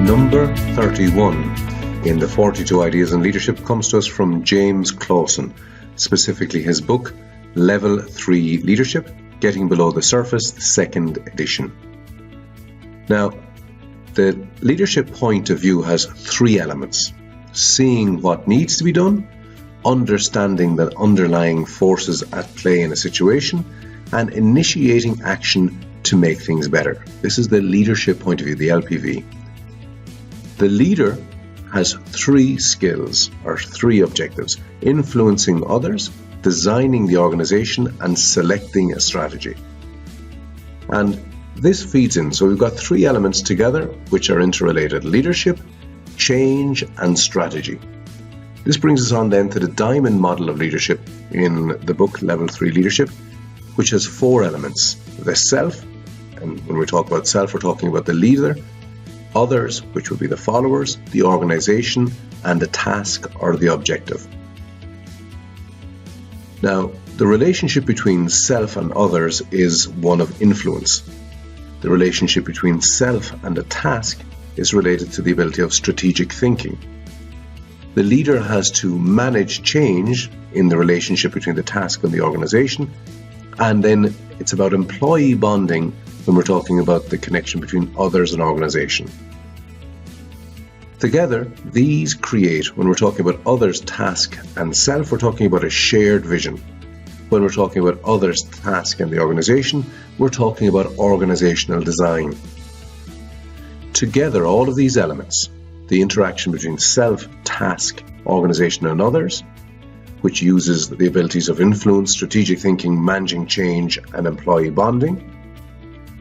Number 31 in the 42 Ideas in Leadership comes to us from James Clausen, specifically his book, Level 3 Leadership, Getting Below the Surface, the second edition. Now, the leadership point of view has three elements: seeing what needs to be done, understanding the underlying forces at play in a situation, and initiating action to make things better. This is the leadership point of view, the LPV. The leader has three skills or three objectives: influencing others, designing the organization, and selecting a strategy. And this feeds in. So we've got three elements together which are interrelated: leadership, change, and strategy. This brings us on then to the diamond model of leadership in the book Level 3 Leadership, which has four elements: the self, and when we talk about self, we're talking about the leader; others, which would be the followers; the organization; and the task or the objective. Now, the relationship between self and others is one of influence. The relationship between self and a task is related to the ability of strategic thinking. The leader has to manage change in the relationship between the task and the organization, and then it's about employee bonding when we're talking about the connection between others and organization. Together, these create, when we're talking about others, task, and self, we're talking about a shared vision. When we're talking about others, task, and the organization, we're talking about organizational design. Together, all of these elements, the interaction between self, task, organization, and others, which uses the abilities of influence, strategic thinking, managing change, and employee bonding,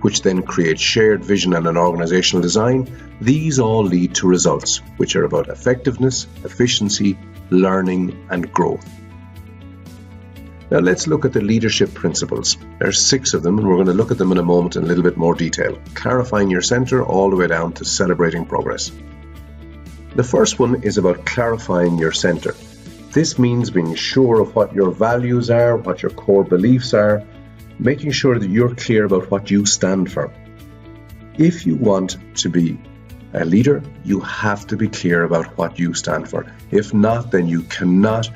which then creates shared vision and an organizational design, these all lead to results, which are about effectiveness, efficiency, learning, and growth. Now let's look at the leadership principles. There are 6 of them, and we're going to look at them in a moment in a little bit more detail, clarifying your center all the way down to celebrating progress. The first one is about clarifying your center. This means being sure of what your values are, what your core beliefs are, making sure that you're clear about what you stand for. If you want to be a leader, you have to be clear about what you stand for. If not, then you cannot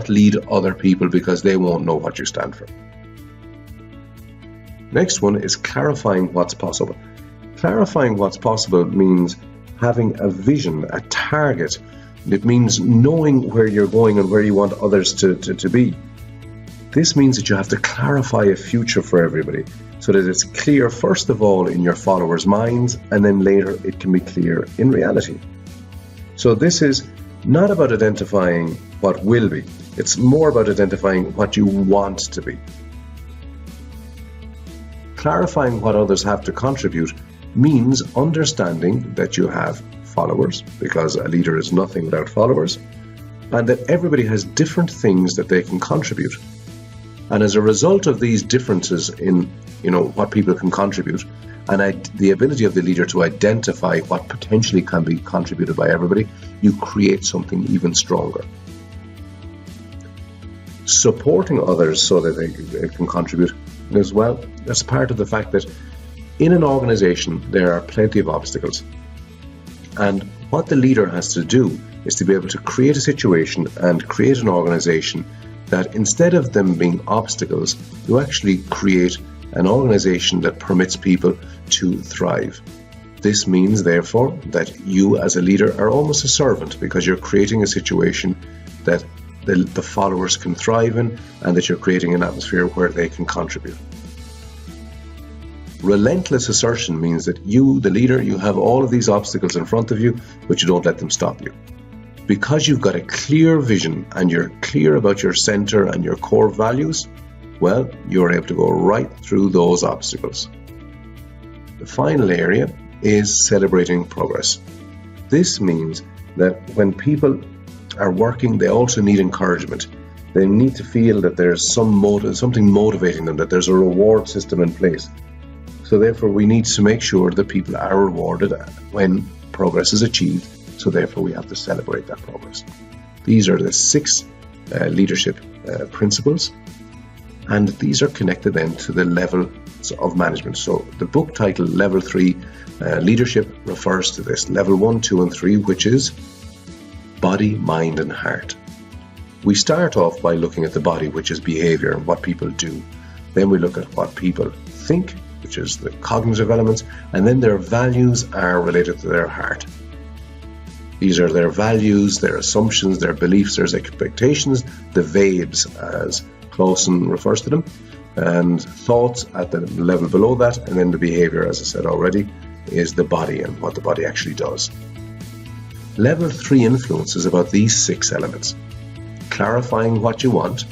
lead other people because they won't know what you stand for. Next one is clarifying what's possible. Clarifying what's possible means having a vision, a target. It means knowing where you're going and where you want others to be. This means that you have to clarify a future for everybody so that it's clear, first of all, in your followers' minds, and then later it can be clear in reality. So this is not about identifying what will be. It's more about identifying what you want to be. Clarifying what others have to contribute means understanding that you have followers, because a leader is nothing without followers, and that everybody has different things that they can contribute. And as a result of these differences in, what people can contribute, and the ability of the leader to identify what potentially can be contributed by everybody, you create something even stronger. Supporting others so that they can contribute as well, that's part of the fact that in an organization there are plenty of obstacles. And what the leader has to do is to be able to create a situation and create an organization that instead of them being obstacles, you actually create an organization that permits people to thrive. This means, therefore, that you as a leader are almost a servant, because you're creating a situation that the followers can thrive in, and that you're creating an atmosphere where they can contribute. Relentless assertion means that you, the leader, you have all of these obstacles in front of you, but you don't let them stop you. Because you've got a clear vision and you're clear about your center and your core values, well, you're able to go right through those obstacles. The final area is celebrating progress. This means that when people are working, they also need encouragement. They need to feel that there's something motivating them, that there's a reward system in place. So therefore, we need to make sure that people are rewarded when progress is achieved. So therefore, we have to celebrate that progress. These are the 6 leadership principles. And these are connected then to the levels of management. So the book title Level 3 Leadership refers to this. Level 1, 2 and 3, which is body, mind and heart. We start off by looking at the body, which is behavior and what people do. Then we look at what people think, which is the cognitive elements, and then their values are related to their heart. These are their values, their assumptions, their beliefs, their expectations, the vibes, as Klausen refers to them, and thoughts at the level below that, and then the behavior, as I said already, is the body and what the body actually does. Level 3 influence is about these 6 elements: clarifying what you want,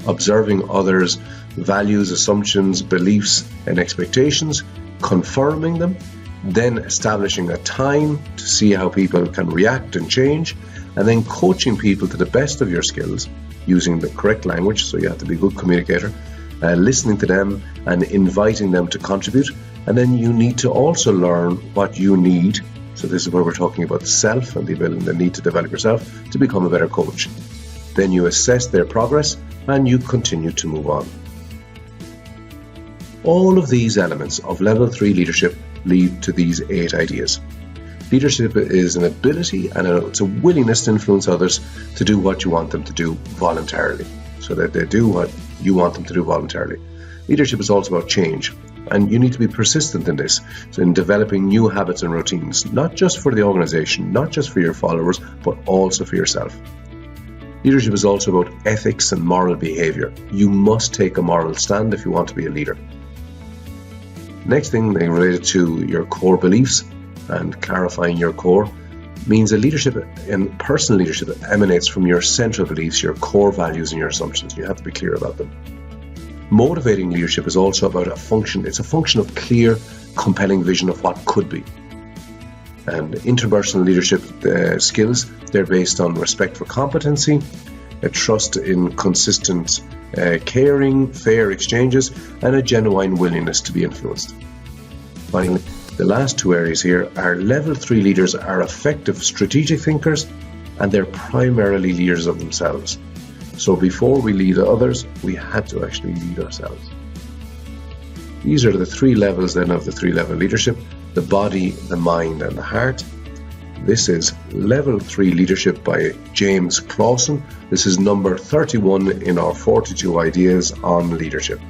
observing others' values, assumptions, beliefs and expectations, confirming them, then establishing a time to see how people can react and change, and then coaching people to the best of your skills using the correct language, so you have to be a good communicator, listening to them and inviting them to contribute. And then you need to also learn what you need. So this is where we're talking about self and the ability, the need to develop yourself to become a better coach. Then you assess their progress and you continue to move on. All of these elements of level 3 leadership lead to these 8 ideas. Leadership is an ability and it's a willingness to influence others to do what you want them to do voluntarily, so that they do what you want them to do voluntarily. Leadership is also about change, and you need to be persistent in this, so in developing new habits and routines, not just for the organization, not just for your followers, but also for yourself. Leadership is also about ethics and moral behavior. You must take a moral stand if you want to be a leader. Next thing related to your core beliefs and clarifying your core means that leadership and personal leadership emanates from your central beliefs, your core values and your assumptions. You have to be clear about them. Motivating leadership is also about a function. It's a function of clear, compelling vision of what could be. And interpersonal leadership skills, they're based on respect for competency, a trust in consistent caring, fair exchanges, and a genuine willingness to be influenced. Finally, the last 2 areas here are level 3 leaders are effective strategic thinkers, and they're primarily leaders of themselves. So before we lead others, we had to actually lead ourselves. These are the 3 levels then of the 3-level leadership: the body, the mind, and the heart. This is Level 3 Leadership by James Clausen. This is number 31 in our 42 ideas on leadership.